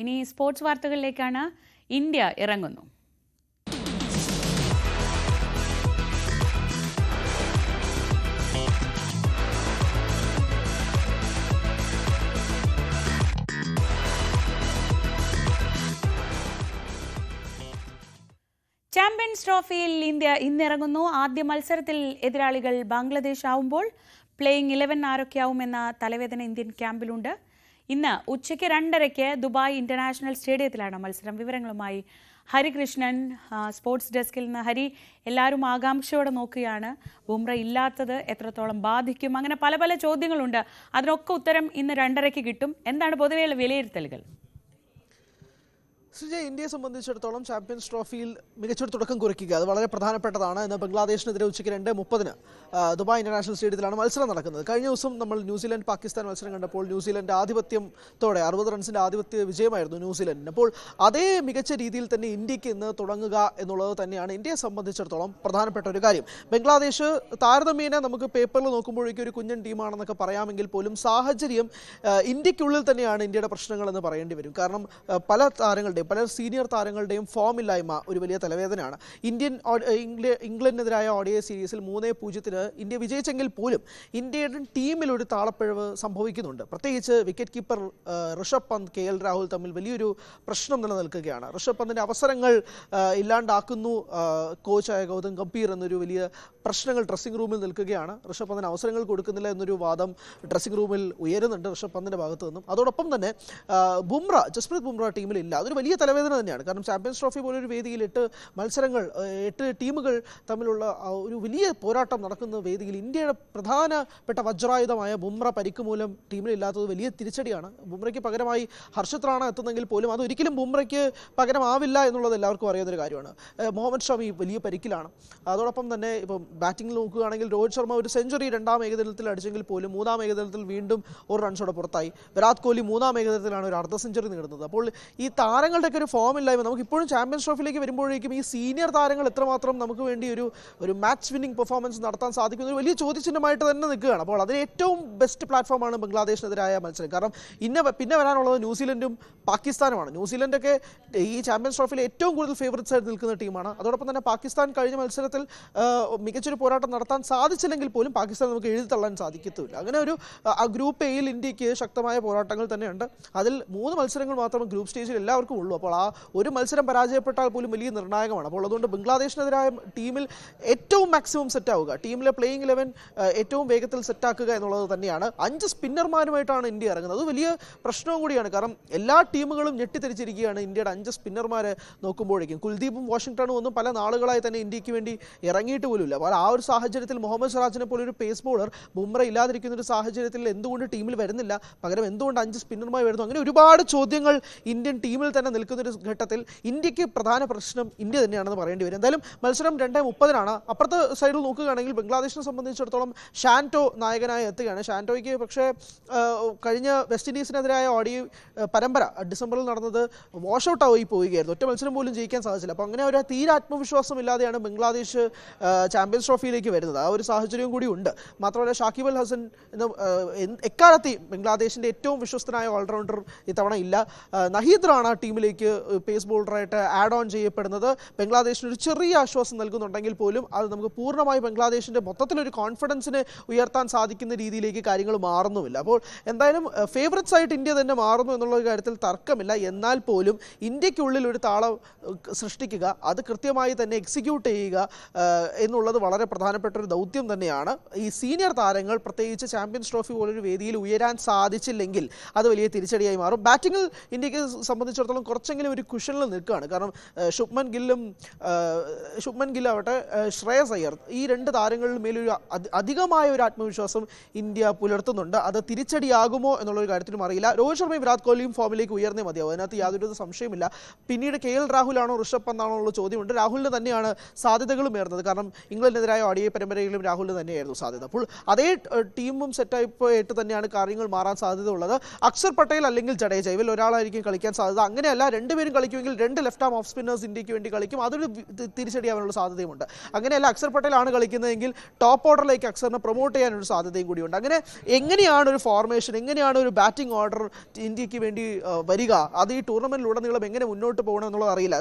ഇനി സ്പോർട്സ് വാർത്തകളിലേക്കാണ്. ഇന്ത്യ ഇറങ്ങുന്നു. ചാമ്പ്യൻസ് ട്രോഫിയിൽ ഇന്ത്യ ഇന്നിറങ്ങുന്നു. ആദ്യ മത്സരത്തിൽ എതിരാളികൾ ബംഗ്ലാദേശ് ആവുമ്പോൾ പ്ലേയിങ് 11 ആരൊക്കെയാവുമെന്ന തലവേദന ഇന്ത്യൻ ക്യാമ്പിലുണ്ട്. ഇന്ന് ഉച്ചയ്ക്ക് 2:30 ദുബായ് ഇന്റർനാഷണൽ സ്റ്റേഡിയത്തിലാണ് മത്സരം. വിവരങ്ങളുമായി ഹരികൃഷ്ണൻ സ്പോർട്സ് ഡെസ്കിൽ നിന്ന്. ഹരി, എല്ലാവരും ആകാംക്ഷയോടെ നോക്കുകയാണ്. ബുംറ ഇല്ലാത്തത് എത്രത്തോളം ബാധിക്കും, അങ്ങനെ പല പല ചോദ്യങ്ങളുണ്ട്. അതിനൊക്കെ ഉത്തരം ഇന്ന് 2:30 കിട്ടും. എന്താണ് പൊതുവെയുള്ള വിലയിരുത്തലുകൾ? ഇന്ത്യയെ സംബന്ധിച്ചിടത്തോളം ചാമ്പ്യൻസ് ട്രോഫിയിൽ മികച്ചൊരു തുടക്കം കുറിക്കുക അത് വളരെ പ്രധാനപ്പെട്ടതാണ്. ഇന്ന് ബംഗ്ലാദേശിനെതിരെ ഉച്ചയ്ക്ക് 2:30 ദുബായ് ഇന്റർനാഷണൽ സ്റ്റേഡിയത്തിലാണ് മത്സരം നടക്കുന്നത്. കഴിഞ്ഞ ദിവസം നമ്മൾ ന്യൂസിലൻഡ് പാകിസ്ഥാൻ മത്സരം കണ്ടപ്പോൾ ന്യൂസിലൻഡ് ആധിപത്യത്തോടെ 60 റൺസിന്റെ ആധിപത്യ വിജയമായിരുന്നു ന്യൂസിലൻഡിന്. അപ്പോൾ അതേ മികച്ച രീതിയിൽ തന്നെ ഇന്ത്യക്ക് ഇന്ന് തുടങ്ങുക എന്നുള്ളത് തന്നെയാണ് ഇന്ത്യയെ സംബന്ധിച്ചിടത്തോളം പ്രധാനപ്പെട്ട ഒരു കാര്യം. ബംഗ്ലാദേശ് താരതമ്യേന നമുക്ക് പേപ്പറിൽ നോക്കുമ്പോഴേക്കും ഒരു കുഞ്ഞൻ ടീമാണെന്നൊക്കെ പറയാമെങ്കിൽ പോലും സാഹചര്യം ഇന്ത്യക്കുള്ളിൽ തന്നെയാണ് ഇന്ത്യയുടെ പ്രശ്നങ്ങളെന്ന് പറയേണ്ടി വരും. കാരണം പല താരങ്ങളുടെയും പല സീനിയർ താരങ്ങളുടെയും ഫോമില്ലായ്മ ഒരു വലിയ തലവേദനയാണ്. ഇംഗ്ലണ്ടിനെതിരായ ODI സീരീസിൽ 3-0 ഇന്ത്യ വിജയിച്ചെങ്കിൽ പോലും ഇന്ത്യയുടെ ടീമിൽ ഒരു താളപ്പിഴവ് സംഭവിക്കുന്നുണ്ട്. പ്രത്യേകിച്ച് wicket keeper Rishabh Pant, KL Rahul തമ്മിൽ വലിയൊരു പ്രശ്നം നിലനിൽക്കുകയാണ്. ഋഷഭ് പന്തിൻ്റെ അവസരങ്ങൾ ഇല്ലാണ്ടാക്കുന്നു കോച്ചായ ഗൗതം ഗംഭീർ എന്നൊരു വലിയ പ്രശ്നങ്ങൾ ഡ്രസ്സിംഗ് റൂമിൽ നിൽക്കുകയാണ്. ഋഷഭ് പന്തിന് അവസരങ്ങൾ കൊടുക്കുന്നില്ല എന്നൊരു വാദം ഡ്രസ്സിംഗ് റൂമിൽ ഉയരുന്നുണ്ട് ഋഷഭ് പന്തിൻ്റെ ഭാഗത്തു നിന്നും. അതോടൊപ്പം തന്നെ ജസ്പ്രീത് ബുംറ ടീമിലില്ല. അതൊരു വലിയ തലവേദന തന്നെയാണ്. കാരണം ചാമ്പ്യൻസ് ട്രോഫി പോലൊരു വേദിയിൽ 8 ടീമുകൾ തമ്മിലുള്ള ഒരു വലിയ പോരാട്ടം നടക്കുന്ന വേദിയിൽ ഇന്ത്യയുടെ പ്രധാനപ്പെട്ട വജ്രായുധമായ ബുംറ പരിക്ക് മൂലം ടീമിലില്ലാത്തത് വലിയ തിരിച്ചടിയാണ്. ബുംറയ്ക്ക് പകരമായി ഹർഷിത് റാണ എത്തുന്നെങ്കിൽ പോലും അതൊരിക്കലും ബുംറയ്ക്ക് പകരമാവില്ല എന്നുള്ളത് എല്ലാവർക്കും അറിയാവുന്നൊരു കാര്യമാണ്. മുഹമ്മദ് ഷമി വലിയ പരിക്കിലാണ്. അതോടൊപ്പം തന്നെ ഇപ്പം ബാറ്റിംഗിൽ നോക്കുകയാണെങ്കിൽ രോഹിത് ശർമ്മ ഒരു സെഞ്ചുറി 2ാം ഏകദിനത്തിൽ അടിച്ചെങ്കിൽ പോലും 3ാം ഏകദിനത്തിൽ വീണ്ടും 1 റൺസോടെ പുറത്തായി. വിരാട് കോഹ്ലി 3ാം ഏകദിനത്തിലാണ് ഒരു അർദ്ധ സെഞ്ചുറി നേടുന്നത്. അപ്പോൾ ഈ താരങ്ങളുടെയൊക്കെ ഒരു ഫോമില്ലായ്മ നമുക്ക് ഇപ്പോഴും ചാമ്പ്യൻസ് ട്രോഫിയിലേക്ക് വരുമ്പോഴേക്കും ഈ സീനിയർ താരങ്ങൾ എത്രമാത്രം നമുക്ക് വേണ്ടി ഒരു മാച്ച് വിന്നിംഗ് പെർഫോമൻസ് നടത്താൻ സാധിക്കുന്ന ഒരു വലിയ ചോദ്യചിഹ്നമായിട്ട് തന്നെ നിൽക്കുകയാണ്. അപ്പോൾ അതിന് ഏറ്റവും ബെസ്റ്റ് പ്ലാറ്റ്ഫോമാണ് ബംഗ്ലാദേശിനെതിരായ മത്സരം. കാരണം പിന്നെ വരാനുള്ളത് ന്യൂസിലൻഡും പാകിസ്ഥാനുമാണ്. ന്യൂസിലൻഡൊക്കെ ഈ ചാമ്പ്യൻസ് ട്രോഫിയിൽ ഏറ്റവും കൂടുതൽ ഫേവറേറ്റ്സ് ആയിട്ട് നിൽക്കുന്ന ടീമാണ്. അതോടൊപ്പം തന്നെ പാകിസ്ഥാൻ കഴിഞ്ഞ മത്സരത്തിൽ മികച്ചൊരു പോരാട്ടം നടത്താൻ സാധിച്ചില്ലെങ്കിൽ പോലും പാകിസ്ഥാൻ നമുക്ക് എഴുതി തള്ളാൻ സാധിക്കത്തില്ല. അങ്ങനെ ഒരു ഗ്രൂപ്പ് എയിൽ ഇന്ത്യക്ക് ശക്തമായ പോരാട്ടങ്ങൾ തന്നെയുണ്ട്. അതിൽ 3 മത്സരങ്ങൾ മാത്രമേ ഗ്രൂപ്പ് സ്റ്റേജിൽ എല്ലാവർക്കും ഉള്ളൂ. അപ്പോൾ ആ ഒരു മത്സരം പരാജയപ്പെട്ടാൽ പോലും വലിയ നിർണായകമാണ്. അപ്പോൾ അതുകൊണ്ട് ബംഗ്ലാദേശിനെതിരായ ടീമിൽ ഏറ്റവും മാക്സിമം സെറ്റാവുക, ടീമിലെ പ്ലേയിങ് 11 ഏറ്റവും വേഗത്തിൽ സെറ്റാക്കുക എന്നുള്ളത് തന്നെയാണ്. 5 സ്പിന്നർമാരുമായിട്ടാണ് ഇന്ത്യ ഇറങ്ങുന്നത്. അത് വലിയ പ്രശ്നവും കൂടിയാണ്. കാരണം എല്ലാ ടീമുകളും ഞെട്ടിത്തിരിച്ചിരിക്കുകയാണ് ഇന്ത്യയുടെ 5 സ്പിന്നർമാരെ നോക്കുമ്പോഴേക്കും. കുൽദീപും വാഷിംഗ്ടണും ഒന്നും പല നാളുകളായി തന്നെ ഇന്ത്യക്ക് വേണ്ടി ഇറങ്ങിയിട്ട് പോലുമില്ല. അപ്പോൾ ആ ഒരു സാഹചര്യത്തിൽ മുഹമ്മദ് സിറാജിനെ പോലെ ഒരു പേസ് ബോളർ ബുംറ ഇല്ലാതിരിക്കുന്ന ഒരു സാഹചര്യത്തിൽ എന്തുകൊണ്ട് ടീമിൽ വരുന്നില്ല, പകരം എന്തുകൊണ്ട് 5 സ്പിന്നർമാർ വരുന്നു, അങ്ങനെ ഒരുപാട് ചോദ്യങ്ങൾ ഇന്ത്യൻ ടീമിൽ തന്നെ നിൽക്കുന്ന ഒരു ഘട്ടത്തിൽ ഇന്ത്യക്ക് പ്രധാന പ്രശ്നം ഇന്ത്യ തന്നെയാണെന്ന് പറയേണ്ടി വരും. എന്തായാലും മത്സരം 2:30 അപ്പുറത്തെ സൈഡിൽ നോക്കുകയാണെങ്കിൽ ബംഗ്ലാദേശിനെ സംബന്ധിച്ചിടത്തോളം ഷാൻറ്റോ നായകനായി എത്തുകയാണ്. ഷാൻറ്റോയ്ക്ക് പക്ഷേ കഴിഞ്ഞ വെസ്റ്റ് ഇൻഡീസിനെതിരായ ODI പരമ്പര ഡിസംബറിൽ നടന്നത് വാഷ് ഔട്ട് ആയി പോവുകയായിരുന്നു. ഒറ്റ മത്സരം പോലും ജയിക്കാൻ സാധിച്ചില്ല. അപ്പോൾ അങ്ങനെ ഒരു തീരെ ആത്മവിശ്വാസം ഇല്ലാതെയാണ് ബംഗ്ലാദേശ് ചാമ്പ്യൻസ് ട്രോഫിയിലേക്ക് വരുന്നത്. ആ ഒരു സാഹചര്യം കൂടി ഉണ്ട്. മാത്രമല്ല ഷാക്കിബ് അൽ ഹസൻ എക്കാലത്തെയും ബംഗ്ലാദേശിൻ്റെ ഏറ്റവും വിശ്വസ്തനായ ഓൾറൗണ്ടർ ഇത്തവണ ഇല്ല. നഹീദ് റാണ ടീമിലേക്ക് പേസ് ബോളറായിട്ട് ആഡ് ഓൺ ചെയ്യപ്പെടുന്നത് ബംഗ്ലാദേശിന് ഒരു ചെറിയ ആശ്വാസം നൽകുന്നുണ്ടെങ്കിൽ പോലും അത് നമുക്ക് പൂർണ്ണമായി ബംഗ്ലാദേശിൻ്റെ മൊത്തത്തിലൊരു കോൺഫിഡൻസിനെ ഉയർത്താൻ സാധിക്കുന്ന രീതിയിലേക്ക് കാര്യങ്ങൾ മാറുന്നുമില്ല. അപ്പോൾ എന്തായാലും ഫേവറേറ്റ്സ് ആയിട്ട് ഇന്ത്യ തന്നെ മാറുന്നു എന്നുള്ള കാര്യത്തിൽ തർക്കമില്ല. എന്നാൽ പോലും ഇന്ത്യക്കുള്ളിൽ ഒരു താളം സൃഷ്ടിക്കുക, അത് കൃത്യമായി തന്നെ എക്സിക്യൂട്ട് ചെയ്യുക എന്നുള്ളത് വളരെ പ്രധാനപ്പെട്ട ഒരു ദൗത്യം തന്നെയാണ്. ഈ സീനിയർ താരങ്ങൾ പ്രത്യേകിച്ച് ചാമ്പ്യൻസ് ട്രോഫി പോലൊരു വേദിയിൽ ഉയരാൻ സാധിച്ചില്ലെങ്കിൽ അത് വലിയ തിരിച്ചടിയായി മാറും. ബാറ്റിങ്ങിൽ ഇന്ത്യക്ക് സംബന്ധിച്ചിടത്തോളം കുറച്ചെങ്കിലും ഒരു കുഷനിൽ നിൽക്കുകയാണ്. കാരണം ശുഭ്മൻ ഗില്ലാവട്ടെ ശ്രേയസ് അയ്യർ, ഈ 2 താരങ്ങളിൽ മേലൊരു അധികമായ ഒരു ആത്മവിശ്വാസം ഇന്ത്യ പുലർത്തുന്നുണ്ട്. അത് തിരിച്ചടിയാകുമോ എന്നുള്ളൊരു കാര്യത്തിലും അറിയില്ല. രോഹിത് ശർമ്മയും വിരാട് കോഹ്ലിയും ഫോമിലേക്ക് ഉയർന്നേ മതിയാവും, അതിനകത്ത് യാതൊരു സംശയമില്ല. പിന്നീട് KL രാഹുലാണോ ഋഷഭ് പന്താണോ എന്നുള്ള ചോദ്യമുണ്ട്. രാഹുലിന് തന്നെയാണ് സാധ്യതകളും ഏറുന്നത്. കാരണം ഇംഗ്ലണ്ടിനെതിരായ ODI പരമ്പരയിലും രാഹുലിന് തന്നെയായിരുന്നു സാധ്യത. അപ്പോൾ അതേ ടീമും സെറ്റായിട്ട് തന്നെയാണ് കാര്യങ്ങൾ മാറാൻ സാധ്യത ഉള്ളത്. അക്ഷർ പട്ടേൽ അല്ലെങ്കിൽ ജഡേജ, ഇവരിൽ ഒരാളായിരിക്കും കളിക്കാൻ സാധ്യത. അങ്ങനെയല്ല രണ്ടുപേരും കളിക്കുമെങ്കിൽ 2 ലെഫ്റ്റ് ആം ഓഫ് സ്പിന്നേഴ്സ് ഇന്ത്യക്ക് വേണ്ടി കളിക്കും. അതൊരു തിരിച്ചടിയാവാനുള്ള സാധ്യതയുമുണ്ട്. അങ്ങനെയല്ല അക്സർ പട്ടേലാണ് കളിക്കുന്നതെങ്കിൽ ടോപ്പ് ഓർഡറിലേക്ക് അക്സറിനെ പ്രൊമോട്ട് ചെയ്യാനൊരു സാധ്യതയും കൂടിയുണ്ട്. അങ്ങനെ എങ്ങനെയാണ് ഒരു ഫോർമേഷൻ, എങ്ങനെയാണ് ഒരു ബാറ്റിംഗ് ഓർഡർ ഇന്ത്യക്ക് വേണ്ടി വരിക, അത് ഈ ടൂർണമെന്റിലുടനീളം എങ്ങനെ മുന്നോട്ട് പോകണം എന്നുള്ളത് അറിയില്ല.